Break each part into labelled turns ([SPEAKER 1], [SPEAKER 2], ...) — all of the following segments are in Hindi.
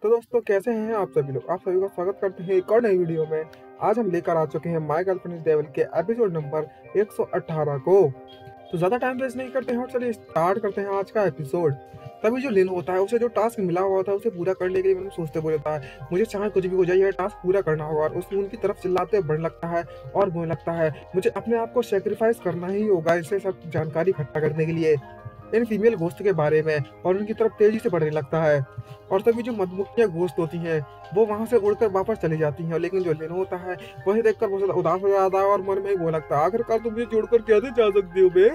[SPEAKER 1] तो दोस्तों कैसे हैं आप सभी लोग। आप सभी का स्वागत करते हैं एक और नई वीडियो में। आज हम लेकर आ चुके हैं माय गर्लफ्रेंड इज डेविल के एपिसोड नंबर 118 को। तो ज़्यादा टाइम वेस्ट नहीं करते हैं और चलिए स्टार्ट करते हैं आज का एपिसोड। तभी जो लिन होता है उसे जो टास्क मिला हुआ था उसे पूरा करने के लिए मतलब सोचते हुए रहता है मुझे चाहे कुछ भी हो जाए यह टास्क पूरा करना होगा, और उसमें उनकी तरफ चिल्लाते बढ़ लगता है और बोलने लगता है मुझे अपने आप को सेक्रीफाइस करना ही होगा इसे सब जानकारी इकट्ठा करने के लिए इन फीमेल घोस्ट के बारे में, और उनकी तरफ तेजी से बढ़ने लगता है। और तभी जो मधुमक्खियां घोस्ट होती हैं वो वहां से उड़कर वापस चली जाती हैं, लेकिन जो लिन होता है वही देखकर बहुत ज्यादा उदास हो जाता है और मन में ही वो लगता है आखिरकार तुम मुझे छोड़कर कैसे जा सकती हो बे।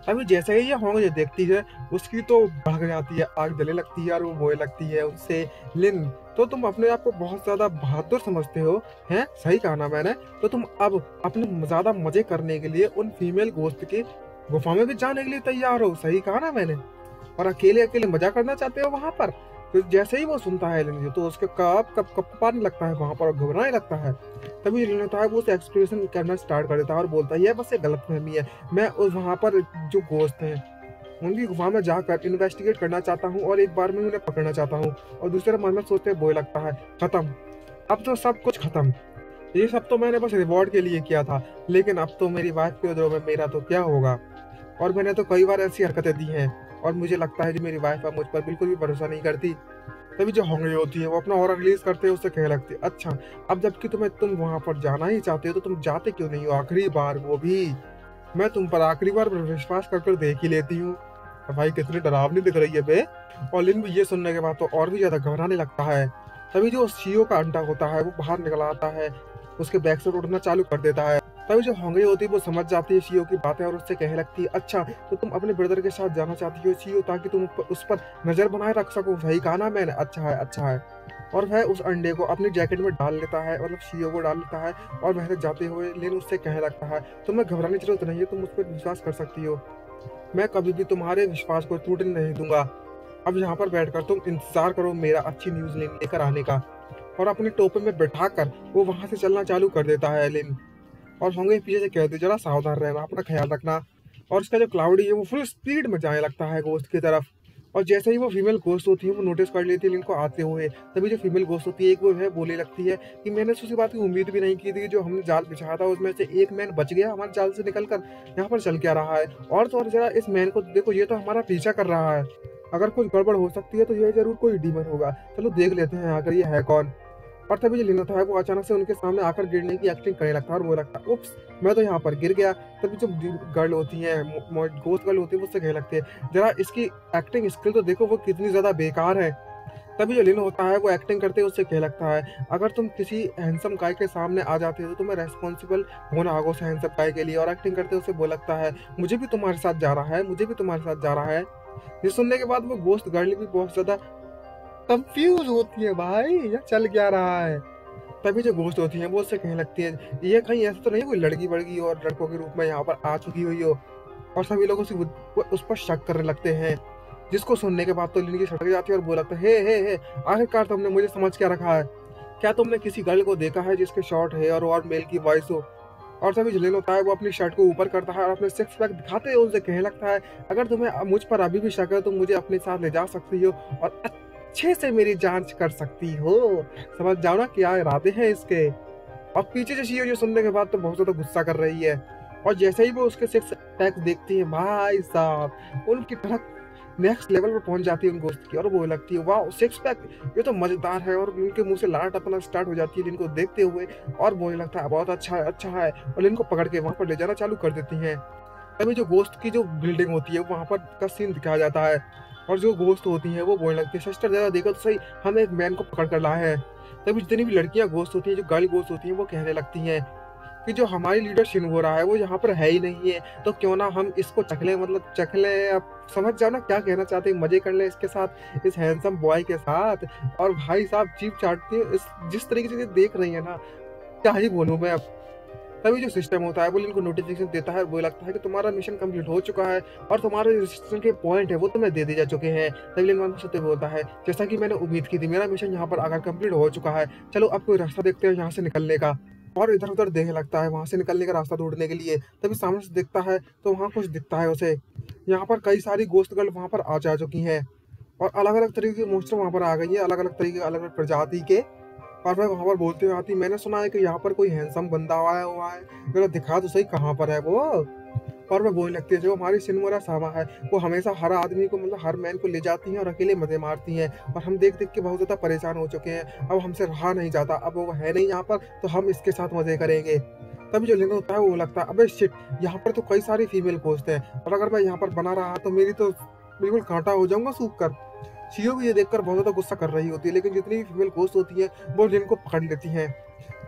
[SPEAKER 1] तभी जैसे ही ये होंग ये देखती है उसकी तो भड़क जाती है, आग जलने लगती है और वो बोलने लगती है उससे, लिन तो तुम अपने आप को बहुत ज्यादा बहादुर समझते हो, हैं सही कहा ना मैंने। तो तुम अब अपने ज्यादा मजे करने के लिए उन फीमेल गोश्त की गुफा में भी जाने के लिए तैयार हो, सही कहा ना मैंने, और अकेले अकेले मजा करना चाहते हो वहां पर। तो जैसे ही वो सुनता है लिन तो उसके कप कप कप पाने लगता है वहां पर और घबराने लगता है। तभी लिन होता है वो उसे एक्सप्रेशन करना स्टार्ट कर देता है और बोलता है यह बस एक गलतफहमी है, मैं उस वहां पर जो गोश्त हैं उनकी गुफा में जाकर इन्वेस्टिगेट करना चाहता हूँ और एक बार में उन्हें पकड़ना चाहता हूँ। और दूसरे मन में सोचते बोल लगता है खत्म, अब तो सब कुछ खत्म, ये सब तो मैंने बस रिवॉर्ड के लिए किया था, लेकिन अब तो मेरी वाइफ के उधरों में मेरा तो क्या होगा। और मैंने तो कई बार ऐसी हरकतें दी हैं और मुझे लगता है कि मेरी वाइफ अब मुझ पर बिल्कुल भी भरोसा नहीं करती। तभी जो होंगरी होती है वो अपना ऑरा रिलीज करते हैं, उससे कहने लगती है अच्छा अब जबकि तुम वहां पर जाना ही चाहते हो तो तुम जाते क्यों नहीं हो आखिरी बार, वो भी मैं तुम पर आखिरी बार विश्वास कर देख ही लेती हूँ। भाई कितनी डरावनी दिख रही है बे। और लिन भी ये सुनने के बाद तो और भी ज्यादा घबराने लगता है। तभी जो सीओ का अंडा होता है वो बाहर निकल आता है, उसके बैक से उड़ना चालू कर देता है। तभी जो होंगरी होती है वो समझ जाती है सीओ की बातें और उससे कहने लगती है अच्छा तो तुम अपने ब्रदर के साथ जाना चाहती हो सीओ ताकि तुम उस पर नजर बनाए रख सको, सही कहा ना मैंने, अच्छा है अच्छा है। और वह उस अंडे को अपनी जैकेट में डाल लेता है, मतलब सीओ को डाल लेता है और वह जाते हुए लिन उससे कहने लगता है तुम्हें घबराने की जरूरत नहीं है, तुम उस पर विश्वास कर सकती हो, मैं कभी भी तुम्हारे विश्वास को टूटने नहीं दूंगा। अब यहाँ पर बैठकर तुम इंतजार करो मेरा अच्छी न्यूज लेकर आने का। और अपनी टोपे में बैठाकर वो वहां से चलना चालू कर देता है लिन। और होंगे पीछे से कहते जरा सावधान रहना, अपना ख्याल रखना। और उसका जो क्लाउडी है वो फुल स्पीड में जाने लगता है गोश्त की तरफ। और जैसे ही वो फीमेल गोश्त होती है वो नोटिस कर लेती है इनको आते हुए। तभी जो फीमेल गोश्त होती है एक वो है बोले लगती है कि मैंने उसी बात की उम्मीद भी नहीं की थी, जो हमने जाल बिछाया था उसमें से एक मैन बच गया हमारे जाल से निकल कर यहाँ पर चल क्या रहा है। और तो और जरा इस मैन को देखो, ये तो हमारा पीछा कर रहा है, अगर कुछ गड़बड़ हो सकती है तो ये जरूर कोई डीमन होगा, चलो देख लेते हैं आखिर ये है कौन। और तभी जो लिन होता है वो अचानक से उनके सामने आकर गिरने की एक्टिंग करने लगता है और वो लगता है उप्स मैं तो यहाँ पर गिर गया। तभी जो गर्ल होती है गोस्ट गर्ल होती है उससे कहने लगती है जरा इसकी एक्टिंग स्किल तो देखो वो कितनी ज्यादा बेकार है। तभी जो लिन होता है वो एक्टिंग करते हुए उससे कहने लगता है अगर तुम किसी हैंडसम गाय के सामने आ जाते हो तो तुम्हें रेस्पॉन्सिबल होना होगा उस हैंडसम गाय के लिए। और एक्टिंग करते हुए उसे बोल लगता है मुझे भी तुम्हारे साथ जा रहा है, मुझे भी तुम्हारे साथ जा रहा है। ये सुनने के बाद वो गोश्त गर्ल भी बहुत ज्यादा कंफ्यूज होती है, भाई ये चल क्या रहा है। तभी जो गोश्त होती है वो उससे कहने लगती है ये कहीं ऐसा तो नहीं कोई लड़की बड़की और लड़कों के रूप में यहाँ पर आ चुकी हुई हो। और सभी लोग उस पर शक करने लगते हैं, जिसको सुनने के बाद तो लिन की सटक जाती है और बोला लगता है हे आखिरकार तुमने मुझे समझ क्या रखा है, क्या तुमने किसी गर्ल को देखा है जिसके शॉर्ट हेयर और मेल की वॉइस हो। और तभी जो लिन होता है वो अपनी शर्ट को ऊपर करता है और अपने सिक्स पैक दिखाते हुए उनसे कहने लगता है अगर तुम्हें मुझ पर अभी भी शक है तो मुझे अपने साथ ले जा सकती हो और अच्छे से मेरी जांच कर सकती हो, समझ जाओ ना क्या इरादे हैं इसके। और पीछे से शियो जो सुनने के बाद तो बहुत ज्यादा गुस्सा कर रही है। और जैसे ही वो उसके सिक्स पैक देखती है भाई साहब उनकी तरफ नेक्स्ट लेवल पर पहुंच जाती है उन गोश्त की, और वो लगती है वाह सिक्स पैक ये तो मजेदार है। और उनके मुंह से लार टपकना स्टार्ट हो जाती है लिन को देखते हुए, और वो लगता है बहुत अच्छा है अच्छा है, और लिन को पकड़ के वहां पर ले जाना चालू कर देती हैं। तभी जो गोश्त की जो बिल्डिंग होती है वहां पर का सीन दिखाया जाता है। और जो गोश्त होती है वो बोलने लगती है सिस्टर जरा देखो तो सही हम एक मैन को पकड़ कर लाए हैं। तभी जितनी भी लड़कियां गोश्त होती हैं जो गर्ल गोश्त होती हैं वो कहने लगती हैं कि जो हमारी लीडर शिनवो रहा है वो यहाँ पर है ही नहीं है, तो क्यों ना हम इसको चख लें, मतलब चख लें, अब समझ जाओ ना क्या कहना चाहते हैं, मजे कर लें इसके साथ, इस हैंडसम बॉय के साथ। और भाई साहब जीभ चाटती है इस जिस तरीके से देख रही है ना, क्या ही बोलूं मैं अब। तभी जो सिस्टम होता है वो इनको नोटिफिकेशन देता है, वो लगता है कि तुम्हारा मिशन कंप्लीट हो चुका है और तुम्हारे रजिस्ट्रेशन के पॉइंट है वो तुम्हें दे दिए जा चुके हैं। तभी लिंगमान सत्य बोलता है जैसा कि मैंने उम्मीद की थी मेरा मिशन यहाँ पर आकर कंप्लीट हो चुका है, चलो अब कोई रास्ता देखते हैं यहाँ से निकलने का। और इधर उधर देखने लगता है वहां से निकलने का रास्ता ढूंढने के लिए। तभी सामने से देखता है तो वहां कुछ दिखता है उसे, यहाँ पर कई सारी गोश्त गर्ल वहां पर आ जा चुकी हैं। और अलग अलग तरीके की मोस्टर वहाँ पर आ गई है, अलग अलग तरीके अलग अलग प्रजाति के। और वह वहाँ पर बोलते हुए आती, मैंने सुना है कि यहाँ पर कोई हैंडसम बंदा आया हुआ है, जरा दिखा तो सही कहाँ पर है वो। और वह बोलने लगती है, जो हमारी सिनमोरा सामा है वो हमेशा हर आदमी को, मतलब हर मैन को ले जाती है और अकेले मजे मारती हैं, और हम देख देख के बहुत ज्यादा परेशान हो चुके हैं, अब हमसे रहा नहीं जाता, अब वो है नहीं यहाँ पर तो हम इसके साथ मजे करेंगे। तभी जो लिनो होता है वो लगता है, अबे शिट, यहाँ पर तो कई सारी फीमेल दोस्त हैं, और अगर मैं यहाँ पर बना रहा तो मेरी तो बिल्कुल कांटा हो जाऊंगा सूख कर। शियो भी ये देखकर बहुत ज्यादा गुस्सा कर रही होती है, लेकिन जितनी भी फीमेल दोस्त होती है वो लिन को पकड़ लेती हैं।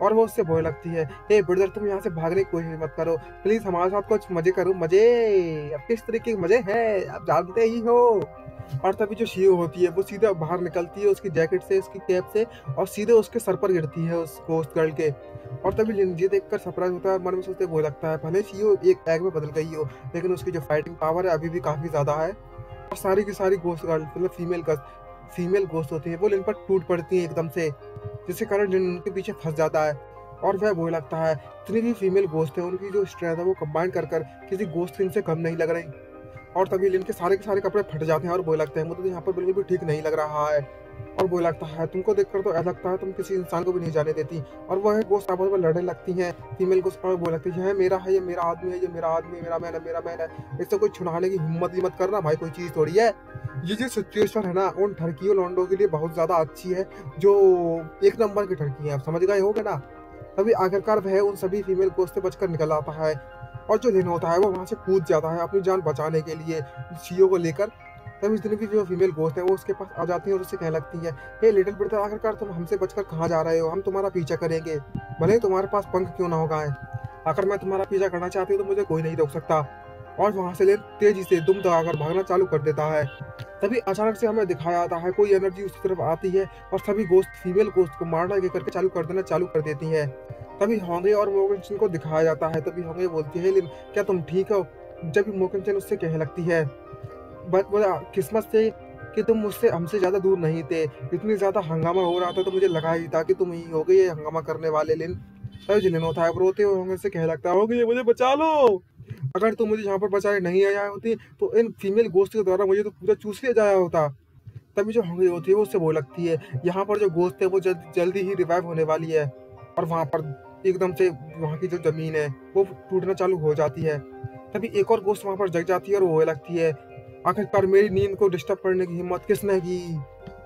[SPEAKER 1] और वो उससे बोलने लगती है, हे ब्रदर, तुम यहाँ से भागने की कोशिश मत करो, प्लीज हमारे साथ कुछ मजे करो, मजे। अब किस तरीके के मजे हैं आप जानते ही हो। और तभी जो शियो होती है वो सीधा बाहर निकलती है उसकी जैकेट से, उसकी कैप से, और सीधे उसके सर पर गिरती है उस गोस्ट गर्ल के। और तभी लिन ये देखकर सरप्राइज होता है और मन में सोचते वो लगता है, भले शियो एक एग में बदल गई हो, लेकिन उसकी जो फाइटिंग पावर है अभी भी काफी ज्यादा है। और सारी की सारी गोस्ट गर्ल, मतलब फीमेल गोस्ट होती है, वो लिन पर टूट पड़ती है एकदम से, जिसके कारण लिन उनके पीछे फंस जाता है। और वह वो लगता है, जितनी भी फीमेल गोस्ट है उनकी जो स्ट्रेंथ है वो कंबाइन कर कर किसी गोस्ट किंग से कम नहीं लग रही। और तभी लिन के सारे कपड़े फट जाते हैं और वो लगता है, मुझे तो यहाँ पर बिल्कुल भी ठीक नहीं लग रहा है। और वो लगता है, तुमको देखकर तो ऐसा लगता है तुम किसी इंसान को भी नहीं जाने देती। और वह गोस्ट आपस में लड़ने लगती हैं, फीमेल गोस्ट पर वो लगती है, ये मेरा है, ये मेरा आदमी है, ये मेरा आदमी है, मेरा मैन है, मेरा मैन है, इससे कोई छुड़ाने की हिम्मत ही मत करना भाई, कोई चीज थोड़ी है। ये जो सिचुएशन है ना उन ठरकियों लॉन्डो के लिए बहुत ज्यादा अच्छी है, जो एक नंबर की ठरकी है, आप समझ गए होगे ना। तभी आखिरकार वह उन सभी फीमेल गोस्ट से बचकर निकल आता है, और जो लिन होता है वो वहां से कूद जाता है अपनी जान बचाने के लिए शियो को लेकर। तभी इतनी भी जो फीमेल गोस्ट है वो उसके पास आ जाती है और उससे कहने लगती है, हे लिटिल ब्रदर, आखिरकार तुम हमसे बचकर कहाँ जा रहे हो, हम तुम्हारा पीछा करेंगे, भले ही तुम्हारे पास पंख क्यों ना होगा है, अगर मैं तुम्हारा पीछा करना चाहती हूँ तो मुझे कोई नहीं रोक सकता। और वहां से लिन तेजी से दुम दगाकर भागना चालू कर देता है। तभी अचानक से हमें दिखाया जाता है, कोई एनर्जी उसकी तरफ आती है और सभी गोस्ट फीमेल गोस्ट को मारना ये करके चालू कर देती है। तभी होंगे और मोगनचिन को दिखाया जाता है। तभी होंगे बोलती है, लिन क्या तुम ठीक हो। जब मोगनचिन उससे कहने लगती है, बट बोला किस्मत से कि तुम मुझसे हमसे ज्यादा दूर नहीं थे, इतनी ज्यादा हंगामा हो रहा था तो मुझे लगा ही था कि तुम ही होगे ये हंगामा करने वाले लिन। तभी जो लिन होता है वो रोते हुए होंगे से कहने लगता है, होगे मुझे बचा लो, अगर तुम मुझे यहाँ पर बचाए नहीं आया होती तो इन फीमेल गोस्ट के द्वारा मुझे तो पूरा चूस लिया जाया होता। तभी जो होंगी होती है वो उससे वो लगती है, यहाँ पर जो गोश्त है वो जल्दी ही रिवाइव होने वाली है। और वहां पर एकदम से वहां की जो जमीन है वो टूटना चालू हो जाती है। तभी एक और गोश्त वहां पर जग जाती है और वो लगती है, आखिरकार मेरी नींद को डिस्टर्ब करने की हिम्मत किसने की।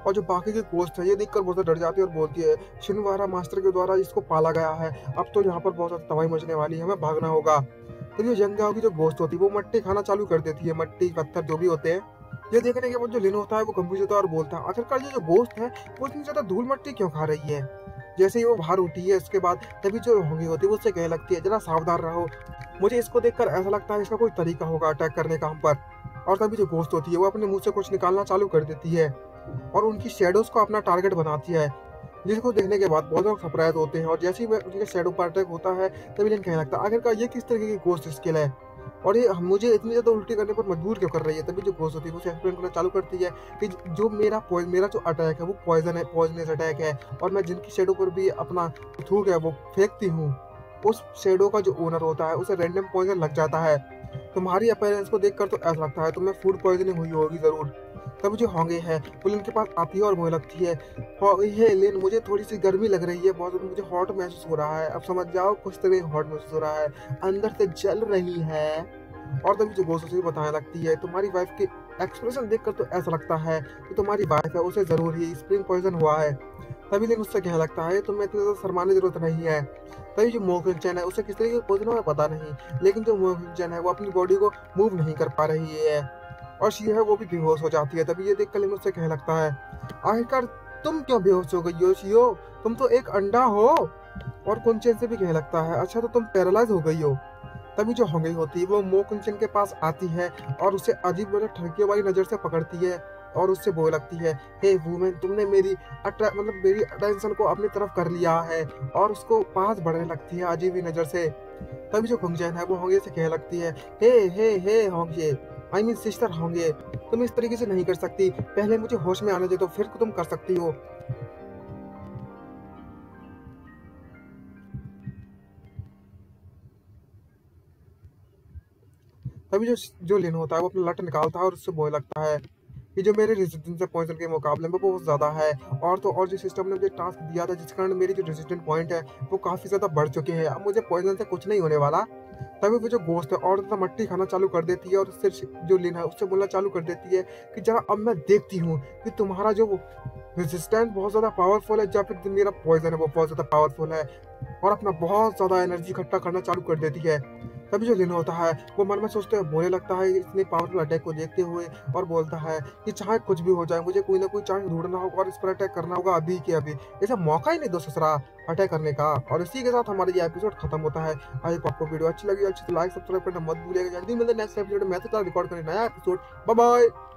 [SPEAKER 1] और जो बाकी के गोश्त है ये देखकर बहुत ज्यादा डर जाती है और बोलती है, शिनवारा मास्टर के द्वारा इसको पाला गया है, अब तो यहाँ पर बहुत ज्यादा तबाही मचने वाली है, हमें भागना होगा। तो ये जंगाओं की जो गोश्त होती है वो मट्टी खाना चालू कर देती है, मट्टी पत्थर जो भी होते हैं। ये देखने के बाद जो लिन होता है वो कंफ्यूज होता है और बोलता है, आखिरकार ये जो गोश्त है वो इतनी ज्यादा धूल मट्टी क्यों खा रही है। जैसे ही वो बाहर उठी है उसके बाद तभी जो होंगी होती है वो उससे कहने लगती है, जरा सावधान रहो, मुझे इसको देखकर ऐसा लगता है इसका कोई तरीका होगा अटैक करने का हम पर। और तभी जो गोश्त होती है वो अपने मुंह से कुछ निकालना चालू कर देती है और उनकी शेडोज को अपना टारगेट बनाती है, जिसको देखने के बाद बहुत लोग सरप्राइज होते हैं। और जैसे ही वह उनके शेडो पर अटैक होता है तभी लिन कहने लगता है, आखिरकार ये किस तरीके की गोश्त स्किल है और ये मुझे इतनी ज्यादा उल्टी करने पर मजबूर क्यों कर रही है। तभी जो गोश्त होती है वो एक्सप्लेन करना चालू करती है कि जो मेरा जो अटैक है वो पॉइजन है, पॉइजनस अटैक है, और मैं जिनकी शेडो पर भी अपना थूक है वो फेंकती हूँ, उस शेडो का जो ओनर होता है उसे रैंडम पॉइजन लग जाता है। तुम्हारी अपीयरेंस को देखकर तो ऐसा लगता है तुम्हें फूड पॉइजनिंग हुई होगी जरूर। तब जो होंगे है वो लिन के पास आती है और मुझे लगती है, हे लिन, मुझे थोड़ी सी गर्मी लग रही है, बहुत मुझे हॉट महसूस हो रहा है, अब समझ जाओ कुछ तरह हॉट महसूस हो रहा है, अंदर से जल रही है। और तभी जो गोस्ट उसे बताने लगती है, तुम्हारी वाइफ के एक्सप्रेशन देखकर तो ऐसा लगता है कि तुम्हारी वाइफ है उसे जरूर ही स्प्रिंग पॉइजन हुआ है। तभी लिन उससे कहने लगता है, तुम्हें इतनी ज्यादा शर्माने की जरूरत नहीं है। तभी जो मोगनचैन है उसे किस तरीके का पॉइजन हुआ पता नहीं, लेकिन जो मोगनचैन है वो अपनी बॉडी को मूव नहीं कर पा रही है और शियो है वो भी बेहोश हो जाती है। तभी ये देखकर लिन उससे कहने लगता है, आखिरकार तुम क्यों बेहोश हो गई हो शियो, तुम तो एक अंडा हो। और कुंचन से भी कहने लगता है, अच्छा तो तुम पैरालाइज हो गई हो। तभी जो होंगी होती है वो मोकुंचन के पास आती है और उसे अजीब बड़े ठड़कियों वाली नजर से पकड़ती है और उससे बोल लगती है, हे वुमेन, तुमने मेरी मेरी अटेंशन को अपनी तरफ कर लिया है, और उसको पास बढ़ने लगती है अजीब ही नजर से। तभी जो कुंचन है वो होंगे से कहने लगती है, हे होंगे, आई मीन सिस्टर होंगे, तुम इस तरीके से नहीं कर सकती, पहले मुझे होश में आने दे तो फिर तुम कर सकती हो। तभी जो जो लिन होता है वो अपना लट निकालता है और उससे बोलने लगता है, कि जो मेरे रेजिस्टेंस पॉइंट के मुकाबले में बहुत ज़्यादा है। और तो और जो सिस्टम ने मुझे टास्क दिया था, जिस कारण मेरी जो रेजिस्टेंट पॉइंट है वो काफ़ी ज़्यादा बढ़ चुके हैं। अब मुझे पॉइजन से कुछ नहीं होने वाला। तभी वो जो घोस्ट है और ज़्यादा मट्टी खाना चालू कर देती है और उससे जो लिन है उससे बोलना चालू कर देती है कि जरा अब मैं देखती हूँ कि तुम्हारा जो रेजिस्टेंस बहुत ज़्यादा पावरफुल है या फिर मेरा पॉइजन है वो बहुत ज़्यादा पावरफुल है। और अपना बहुत ज़्यादा एनर्जी इकट्ठा करना चालू कर देती है। तभी जो लिन होता है वो मन में सोचते हुए बोलने लगता है इतने पावरफुल अटैक को देखते हुए, और बोलता है कि चाहे कुछ भी हो जाए मुझे कोई ना कोई चांस ढूंढना होगा और इस पर अटैक करना होगा अभी के अभी। ऐसा मौका ही नहीं दो ससुरा अटैक करने का। और इसी के साथ हमारा ये एपिसोड खत्म होता है। आई होप आपको वीडियो अच्छी लगी, अच्छी तो लाइक सब्सक्राइब करना मत भूलिएगा। जल्दी मिलते हैं नेक्स्ट एपिसोड में। मैं तो रिकॉर्ड करें नया एपिसोड। Bye bye.